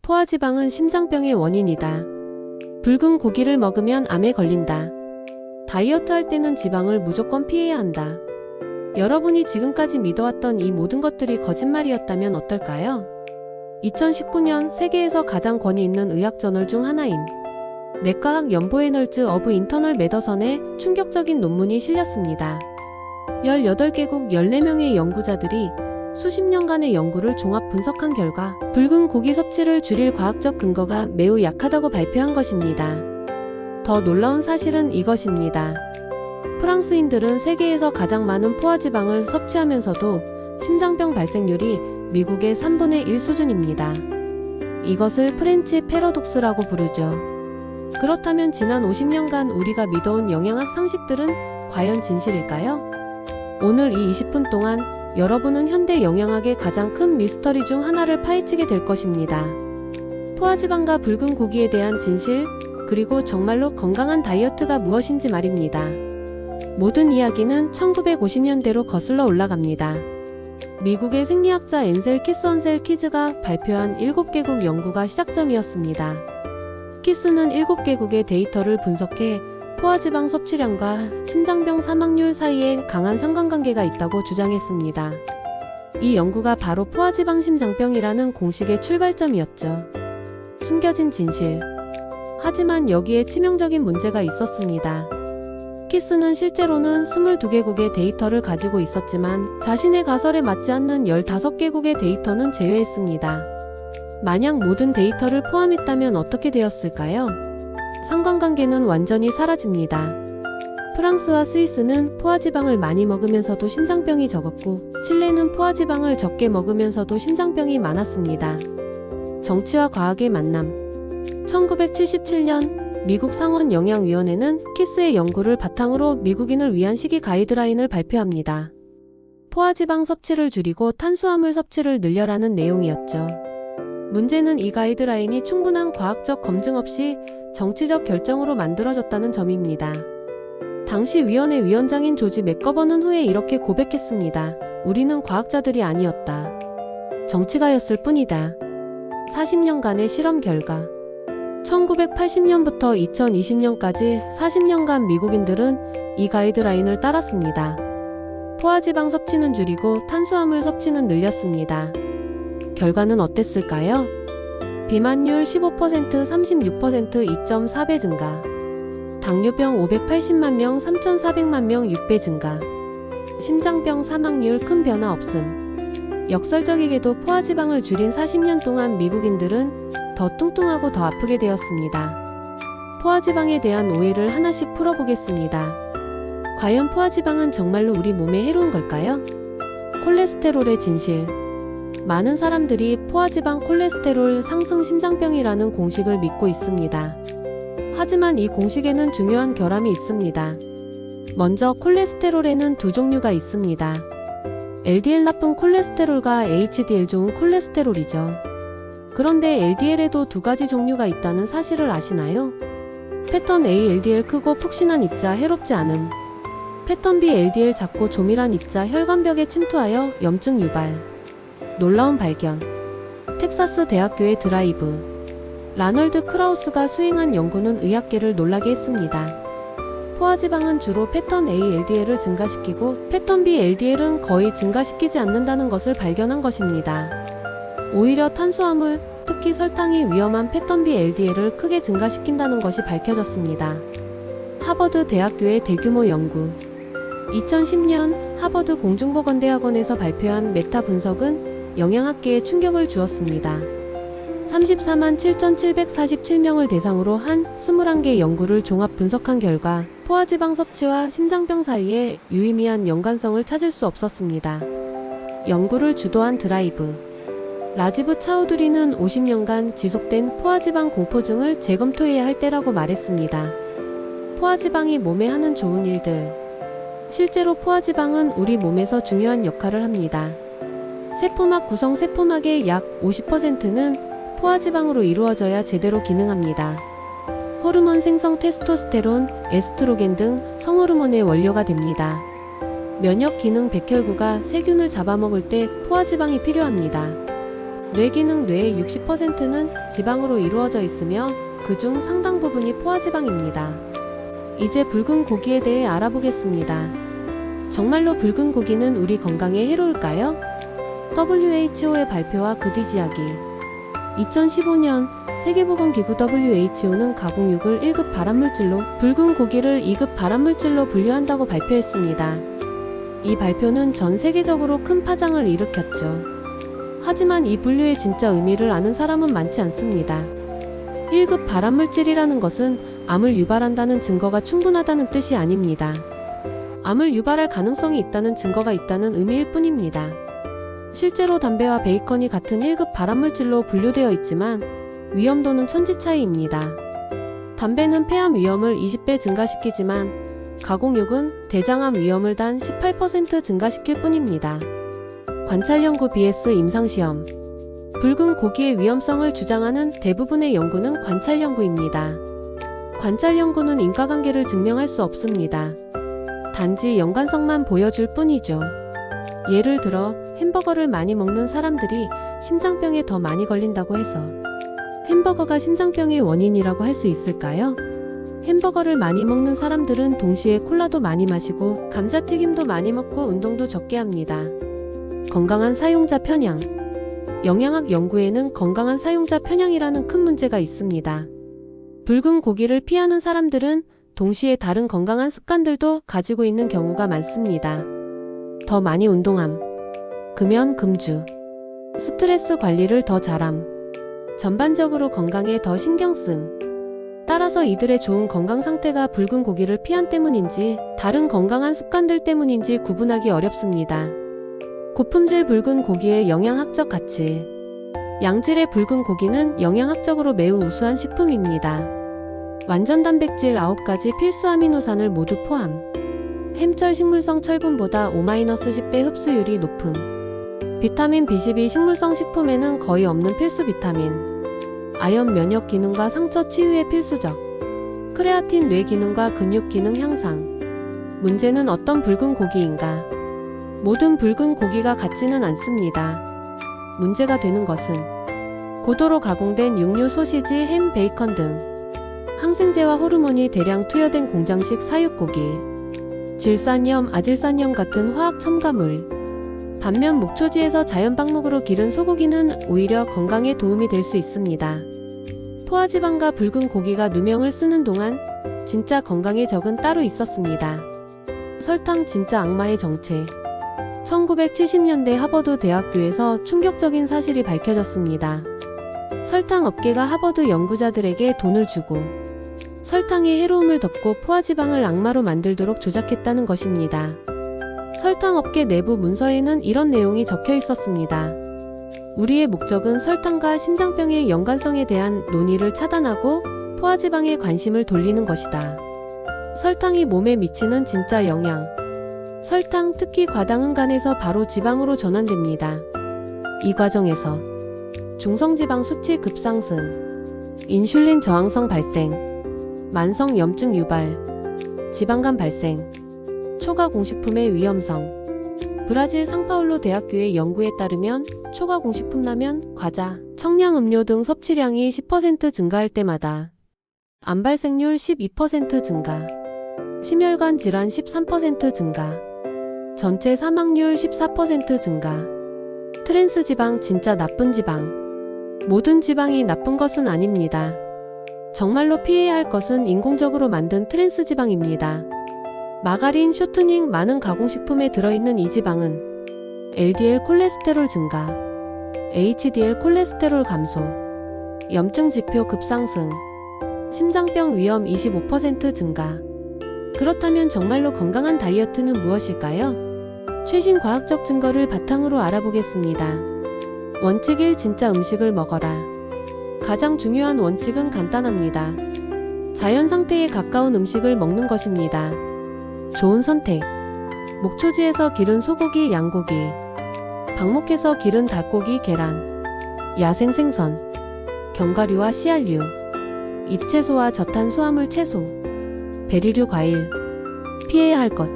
포화지방은 심장병의 원인이다. 붉은 고기를 먹으면 암에 걸린다. 다이어트 할 때는 지방을 무조건 피해야 한다. 여러분이 지금까지 믿어왔던 이 모든 것들이 거짓말이었다면 어떨까요? 2019년 세계에서 가장 권위 있는 의학 저널 중 하나인 내과학 연보에널즈 어브 인터널 메더선에 충격적인 논문이 실렸습니다. 18개국 14명의 연구자들이 수십 년간의 연구를 종합 분석한 결과 붉은 고기 섭취를 줄일 과학적 근거가 매우 약하다고 발표한 것입니다. 더 놀라운 사실은 이것입니다. 프랑스인들은 세계에서 가장 많은 포화지방을 섭취하면서도 심장병 발생률이 미국의 3분의 1 수준입니다. 이것을 프렌치 패러독스라고 부르죠. 그렇다면 지난 50년간 우리가 믿어온 영양학 상식들은 과연 진실일까요? 오늘 이 20분 동안 여러분은 현대 영양학의 가장 큰 미스터리 중 하나를 파헤치게 될 것입니다. 포화지방과 붉은 고기에 대한 진실, 그리고 정말로 건강한 다이어트가 무엇인지 말입니다. 모든 이야기는 1950년대로 거슬러 올라갑니다. 미국의 생리학자 앤셀 키스 키즈가 발표한 7개국 연구가 시작점이었습니다. 키스는 7개국의 데이터를 분석해 포화지방 섭취량과 심장병 사망률 사이에 강한 상관관계가 있다고 주장했습니다. 이 연구가 바로 포화지방 심장병이라는 공식의 출발점이었죠. 숨겨진 진실. 하지만 여기에 치명적인 문제가 있었습니다. 키스는 실제로는 22개국의 데이터를 가지고 있었지만 자신의 가설에 맞지 않는 15개국의 데이터는 제외했습니다. 만약 모든 데이터를 포함했다면 어떻게 되었을까요? 상관관계는 완전히 사라집니다. 프랑스와 스위스는 포화지방을 많이 먹으면서도 심장병이 적었고, 칠레는 포화지방을 적게 먹으면서도 심장병이 많았습니다. 정치와 과학의 만남. 1977년 미국 상원영양위원회는 키스의 연구를 바탕으로 미국인을 위한 식이 가이드라인을 발표합니다. 포화지방 섭취를 줄이고 탄수화물 섭취를 늘려라는 내용이었죠. 문제는 이 가이드라인이 충분한 과학적 검증 없이 정치적 결정으로 만들어졌다는 점입니다. 당시 위원회 위원장인 조지 맥거버는 후에 이렇게 고백했습니다. 우리는 과학자들이 아니었다. 정치가였을 뿐이다. 40년간의 실험 결과 1980년부터 2020년까지 40년간 미국인들은 이 가이드라인을 따랐습니다. 포화지방 섭취는 줄이고 탄수화물 섭취는 늘렸습니다. 결과는 어땠을까요? 비만율 15%, 36%, 2.4배 증가. 당뇨병 580만 명, 3,400만 명 6배 증가. 심장병 사망률 큰 변화 없음. 역설적이게도 포화지방을 줄인 40년 동안 미국인들은 더 뚱뚱하고 더 아프게 되었습니다. 포화지방에 대한 오해를 하나씩 풀어보겠습니다. 과연 포화지방은 정말로 우리 몸에 해로운 걸까요? 콜레스테롤의 진실. 많은 사람들이 포화지방 콜레스테롤 상승 심장병이라는 공식을 믿고 있습니다. 하지만 이 공식에는 중요한 결함이 있습니다. 먼저 콜레스테롤에는 두 종류가 있습니다. LDL 나쁜 콜레스테롤과 HDL 좋은 콜레스테롤이죠. 그런데 LDL에도 두 가지 종류가 있다는 사실을 아시나요? 패턴 A LDL 크고 푹신한 입자 해롭지 않음. 패턴 B LDL 작고 조밀한 입자 혈관벽에 침투하여 염증 유발. 놀라운 발견. 텍사스 대학교의 드라이브. 라널드 크라우스가 수행한 연구는 의학계를 놀라게 했습니다. 포화지방은 주로 패턴 A LDL을 증가시키고 패턴 B LDL은 거의 증가시키지 않는다는 것을 발견한 것입니다. 오히려 탄수화물, 특히 설탕이 위험한 패턴 B LDL을 크게 증가시킨다는 것이 밝혀졌습니다. 하버드 대학교의 대규모 연구. 2010년 하버드 공중보건대학원에서 발표한 메타 분석은 영양학계에 충격을 주었습니다. 34만 7,747명을 대상으로 한 21개 연구를 종합 분석한 결과 포화지방 섭취와 심장병 사이에 유의미한 연관성을 찾을 수 없었습니다. 연구를 주도한 드라이브. 라지브 차우드리는 50년간 지속된 포화지방 공포증을 재검토해야 할 때라고 말했습니다. 포화지방이 몸에 하는 좋은 일들. 실제로 포화지방은 우리 몸에서 중요한 역할을 합니다. 세포막 구성 세포막의 약 50%는 포화지방으로 이루어져야 제대로 기능합니다. 호르몬 생성 테스토스테론, 에스트로겐 등 성호르몬의 원료가 됩니다. 면역 기능 백혈구가 세균을 잡아먹을 때 포화지방이 필요합니다. 뇌 기능 뇌의 60%는 지방으로 이루어져 있으며 그중 상당 부분이 포화지방입니다. 이제 붉은 고기에 대해 알아보겠습니다. 정말로 붉은 고기는 우리 건강에 해로울까요? WHO의 발표와 그 뒤 이야기. 2015년 세계보건기구 WHO는 가공육을 1급 발암물질로, 붉은 고기를 2급 발암물질로 분류한다고 발표했습니다. 이 발표는 전 세계적으로 큰 파장을 일으켰죠. 하지만 이 분류의 진짜 의미를 아는 사람은 많지 않습니다. 1급 발암물질이라는 것은 암을 유발한다는 증거가 충분하다는 뜻이 아닙니다. 암을 유발할 가능성이 있다는 증거가 있다는 의미일 뿐입니다. 실제로 담배와 베이컨이 같은 1급 발암물질로 분류되어 있지만 위험도는 천지 차이입니다. 담배는 폐암 위험을 20배 증가시키지만 가공육은 대장암 위험을 단 18% 증가시킬 뿐입니다. 관찰연구 vs 임상시험. 붉은 고기의 위험성을 주장하는 대부분의 연구는 관찰연구입니다. 관찰연구는 인과관계를 증명할 수 없습니다. 단지 연관성만 보여줄 뿐이죠. 예를 들어 햄버거를 많이 먹는 사람들이 심장병에 더 많이 걸린다고 해서 햄버거가 심장병의 원인이라고 할 수 있을까요? 햄버거를 많이 먹는 사람들은 동시에 콜라도 많이 마시고 감자튀김도 많이 먹고 운동도 적게 합니다. 건강한 사용자 편향. 영양학 연구에는 건강한 사용자 편향이라는 큰 문제가 있습니다. 붉은 고기를 피하는 사람들은 동시에 다른 건강한 습관들도 가지고 있는 경우가 많습니다. 더 많이 운동함, 금연 금주, 스트레스 관리를 더 잘함, 전반적으로 건강에 더 신경씀. 따라서 이들의 좋은 건강 상태가 붉은 고기를 피한 때문인지 다른 건강한 습관들 때문인지 구분하기 어렵습니다. 고품질 붉은 고기의 영양학적 가치. 양질의 붉은 고기는 영양학적으로 매우 우수한 식품입니다. 완전 단백질 9가지 필수 아미노산을 모두 포함. 햄철 식물성 철분보다 5-10배 흡수율이 높음. 비타민 B12 식물성 식품에는 거의 없는 필수 비타민. 아연 면역 기능과 상처 치유에 필수적. 크레아틴 뇌 기능과 근육 기능 향상. 문제는 어떤 붉은 고기인가? 모든 붉은 고기가 같지는 않습니다. 문제가 되는 것은 고도로 가공된 육류 소시지, 햄, 베이컨 등 항생제와 호르몬이 대량 투여된 공장식 사육고기, 질산염, 아질산염 같은 화학 첨가물. 반면 목초지에서 자연 방목으로 기른 소고기는 오히려 건강에 도움이 될 수 있습니다. 포화지방과 붉은 고기가 누명을 쓰는 동안 진짜 건강의 적은 따로 있었습니다. 설탕 진짜 악마의 정체. 1970년대 하버드 대학교에서 충격적인 사실이 밝혀졌습니다. 설탕 업계가 하버드 연구자들에게 돈을 주고 설탕의 해로움을 덮고 포화지방을 악마로 만들도록 조작했다는 것입니다. 설탕 업계 내부 문서에는 이런 내용이 적혀 있었습니다. 우리의 목적은 설탕과 심장병의 연관성에 대한 논의를 차단하고 포화지방에 관심을 돌리는 것이다. 설탕이 몸에 미치는 진짜 영향. 설탕, 특히 과당은 간에서 바로 지방으로 전환됩니다. 이 과정에서 중성지방 수치 급상승, 인슐린 저항성 발생, 만성 염증 유발, 지방간 발생, 초가공식품의 위험성. 브라질 상파울로 대학교의 연구에 따르면 초가공식품 라면, 과자, 청량음료 등 섭취량이 10% 증가할 때마다 암 발생률 12% 증가, 심혈관 질환 13% 증가, 전체 사망률 14% 증가. 트랜스 지방 진짜 나쁜 지방. 모든 지방이 나쁜 것은 아닙니다. 정말로 피해야 할 것은 인공적으로 만든 트랜스 지방입니다. 마가린, 쇼트닝, 많은 가공식품에 들어있는 이 지방은 LDL 콜레스테롤 증가, HDL 콜레스테롤 감소, 염증 지표 급상승, 심장병 위험 25% 증가. 그렇다면 정말로 건강한 다이어트는 무엇일까요? 최신 과학적 증거를 바탕으로 알아보겠습니다. 원칙 1. 진짜 음식을 먹어라. 가장 중요한 원칙은 간단합니다. 자연 상태에 가까운 음식을 먹는 것입니다. 좋은 선택. 목초지에서 기른 소고기, 양고기. 방목해서 기른 닭고기, 계란. 야생 생선. 견과류와 씨알류. 잎채소와 저탄수화물 채소. 베리류 과일. 피해야 할 것.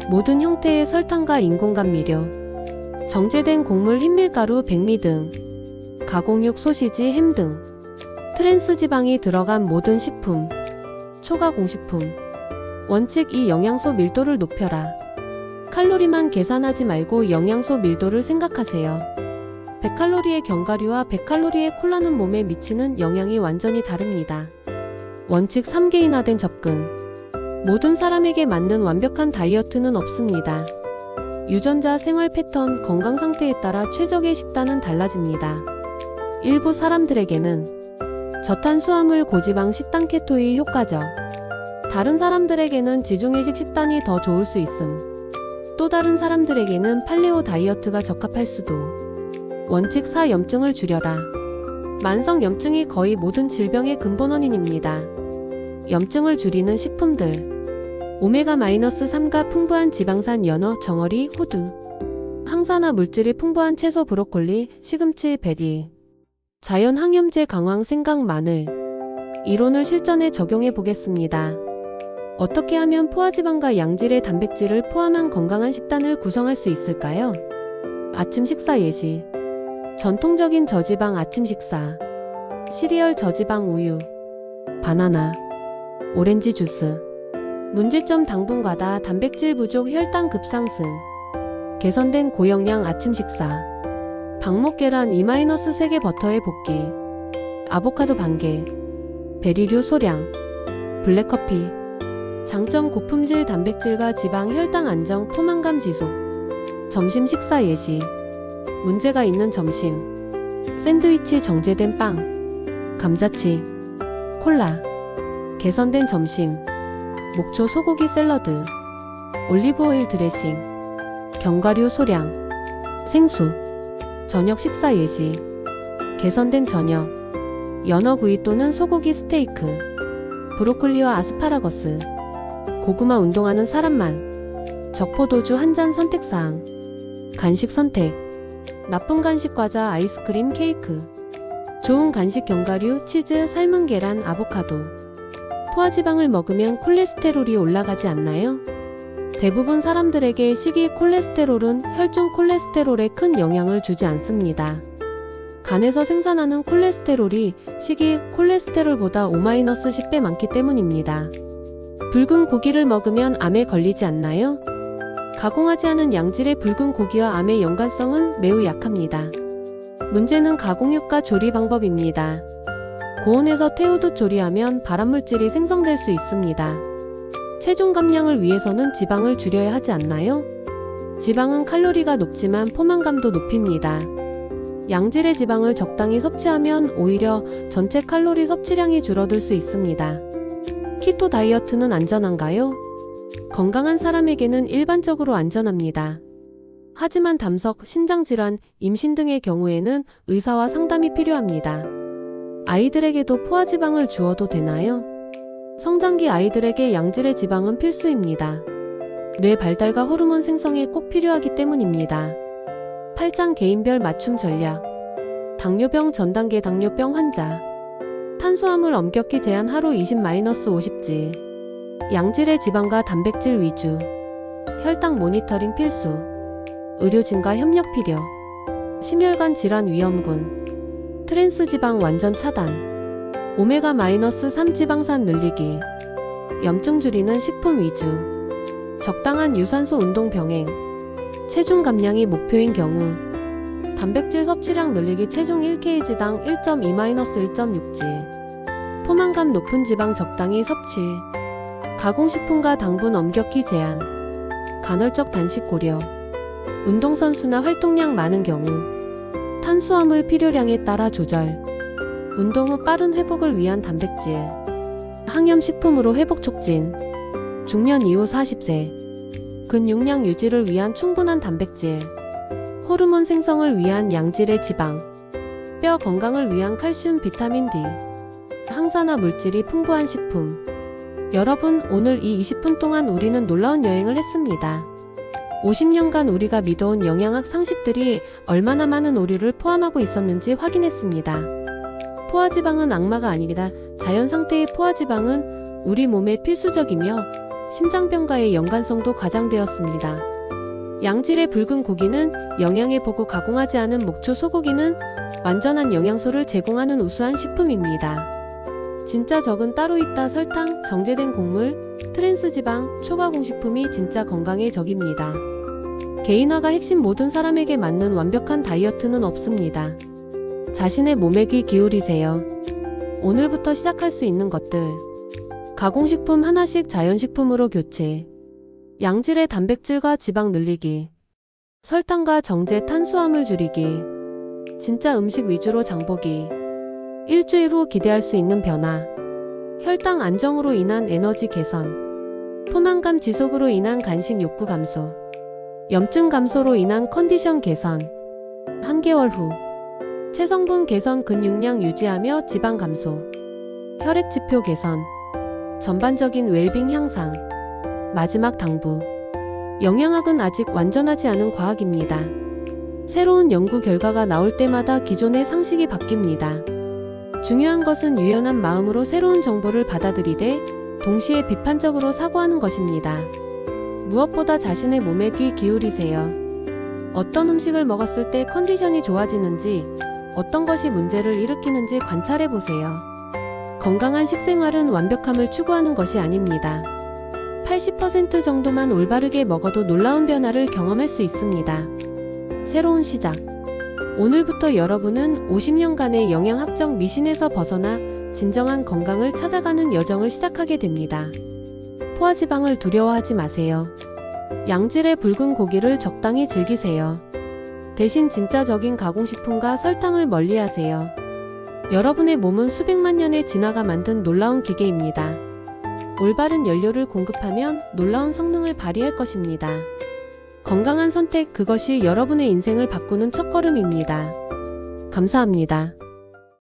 모든 형태의 설탕과 인공감미료. 정제된 곡물, 흰밀가루, 백미 등 가공육, 소시지, 햄 등 트랜스 지방이 들어간 모든 식품, 초가공식품. 원칙 2. 영양소 밀도를 높여라. 칼로리만 계산하지 말고 영양소 밀도를 생각하세요. 100칼로리의 견과류와 100칼로리의 콜라는 몸에 미치는 영향이 완전히 다릅니다. 원칙 3. 개인화된 접근. 모든 사람에게 맞는 완벽한 다이어트는 없습니다. 유전자, 생활 패턴, 건강 상태에 따라 최적의 식단은 달라집니다. 일부 사람들에게는 저탄수화물 고지방 식단 케토이 효과적, 다른 사람들에게는 지중해식 식단이 더 좋을 수 있음. 또 다른 사람들에게는 팔레오 다이어트가 적합할 수도. 원칙 4. 염증을 줄여라. 만성 염증이 거의 모든 질병의 근본 원인입니다. 염증을 줄이는 식품들. 오메가-3가 풍부한 지방산 연어, 정어리, 호두. 항산화 물질이 풍부한 채소, 브로콜리, 시금치, 베리. 자연 항염제, 강황, 생강, 마늘. 이론을 실전에 적용해 보겠습니다. 어떻게 하면 포화지방과 양질의 단백질을 포함한 건강한 식단을 구성할 수 있을까요? 아침 식사 예시. 전통적인 저지방 아침 식사. 시리얼, 저지방 우유, 바나나, 오렌지 주스. 문제점: 당분 과다, 단백질 부족, 혈당 급상승. 개선된 고영양 아침 식사. 박목 계란 2-3개, 버터에 볶기. 아보카도 반개. 베리류 소량. 블랙커피. 장점: 고품질 단백질과 지방, 혈당 안정, 포만감 지속. 점심 식사 예시. 문제가 있는 점심. 샌드위치, 정제된 빵, 감자칩, 콜라. 개선된 점심. 목초 소고기 샐러드, 올리브오일 드레싱, 견과류 소량, 생수. 저녁 식사 예시. 개선된 저녁. 연어구이 또는 소고기 스테이크, 브로콜리와 아스파라거스. 고구마. 운동하는 사람만. 적포도주 한 잔. 선택사항. 간식 선택. 나쁜 간식: 과자, 아이스크림, 케이크. 좋은 간식: 견과류, 치즈, 삶은 계란, 아보카도. 포화지방을 먹으면 콜레스테롤이 올라가지 않나요? 대부분 사람들에게 식이 콜레스테롤은 혈중 콜레스테롤에 큰 영향을 주지 않습니다. 간에서 생산하는 콜레스테롤이 식이 콜레스테롤보다 5-10배 많기 때문입니다. 붉은 고기를 먹으면 암에 걸리지 않나요? 가공하지 않은 양질의 붉은 고기와 암의 연관성은 매우 약합니다. 문제는 가공육과 조리 방법입니다. 고온에서 태우듯 조리하면 발암물질이 생성될 수 있습니다. 체중 감량을 위해서는 지방을 줄여야 하지 않나요? 지방은 칼로리가 높지만 포만감도 높입니다. 양질의 지방을 적당히 섭취하면 오히려 전체 칼로리 섭취량이 줄어들 수 있습니다. 키토 다이어트는 안전한가요? 건강한 사람에게는 일반적으로 안전합니다. 하지만 담석, 신장질환, 임신 등의 경우에는 의사와 상담이 필요합니다. 아이들에게도 포화지방을 주어도 되나요? 성장기 아이들에게 양질의 지방은 필수입니다. 뇌 발달과 호르몬 생성에 꼭 필요하기 때문입니다. 8장 개인별 맞춤 전략. 당뇨병 전단계 당뇨병 환자. 탄수화물 엄격히 제한, 하루 20-50지. 양질의 지방과 단백질 위주. 혈당 모니터링 필수. 의료진과 협력 필요. 심혈관 질환 위험군. 트랜스 지방 완전 차단. 오메가-3 지방산 늘리기. 염증 줄이는 식품 위주. 적당한 유산소 운동 병행. 체중 감량이 목표인 경우. 단백질 섭취량 늘리기. 체중 1kg당 1.2-1.6지. 포만감 높은 지방 적당히 섭취. 가공식품과 당분 엄격히 제한. 간헐적 단식 고려. 운동선수나 활동량 많은 경우. 탄수화물 필요량에 따라 조절. 운동 후 빠른 회복을 위한 단백질. 항염식품으로 회복 촉진. 중년 이후 40세. 근육량 유지를 위한 충분한 단백질. 호르몬 생성을 위한 양질의 지방. 뼈 건강을 위한 칼슘, 비타민 D. 항산화 물질이 풍부한 식품. 여러분, 오늘 이 20분 동안 우리는 놀라운 여행을 했습니다. 50년간 우리가 믿어온 영양학 상식들이 얼마나 많은 오류를 포함하고 있었는지 확인했습니다. 포화지방은 악마가 아니다. 자연 상태의 포화지방은 우리 몸에 필수적이며 심장병과의 연관성도 과장되었습니다. 양질의 붉은 고기는 영양에 보고 가공하지 않은 목초 소고기는 완전한 영양소를 제공하는 우수한 식품입니다. 진짜 적은 따로 있다. 설탕, 정제된 곡물, 트랜스 지방, 초가공식품이 진짜 건강의 적입니다. 개인화가 핵심. 모든 사람에게 맞는 완벽한 다이어트는 없습니다. 자신의 몸에 귀 기울이세요. 오늘부터 시작할 수 있는 것들. 가공식품 하나씩 자연식품으로 교체. 양질의 단백질과 지방 늘리기. 설탕과 정제 탄수화물 줄이기. 진짜 음식 위주로 장보기. 일주일 후 기대할 수 있는 변화. 혈당 안정으로 인한 에너지 개선. 포만감 지속으로 인한 간식 욕구 감소. 염증 감소로 인한 컨디션 개선. 한 개월 후 체성분 개선, 근육량 유지하며 지방 감소. 혈액 지표 개선. 전반적인 웰빙 향상. 마지막 당부. 영양학은 아직 완전하지 않은 과학입니다. 새로운 연구 결과가 나올 때마다 기존의 상식이 바뀝니다. 중요한 것은 유연한 마음으로 새로운 정보를 받아들이되 동시에 비판적으로 사고하는 것입니다. 무엇보다 자신의 몸에 귀 기울이세요. 어떤 음식을 먹었을 때 컨디션이 좋아지는지, 어떤 것이 문제를 일으키는지 관찰해 보세요. 건강한 식생활은 완벽함을 추구하는 것이 아닙니다. 80% 정도만 올바르게 먹어도 놀라운 변화를 경험할 수 있습니다. 새로운 시작. 오늘부터 여러분은 50년간의 영양학적 미신에서 벗어나 진정한 건강을 찾아가는 여정을 시작하게 됩니다. 포화지방을 두려워하지 마세요. 양질의 붉은 고기를 적당히 즐기세요. 대신 진짜적인 가공식품과 설탕을 멀리하세요. 여러분의 몸은 수백만 년의 진화가 만든 놀라운 기계입니다. 올바른 연료를 공급하면 놀라운 성능을 발휘할 것입니다. 건강한 선택, 그것이 여러분의 인생을 바꾸는 첫걸음입니다. 감사합니다.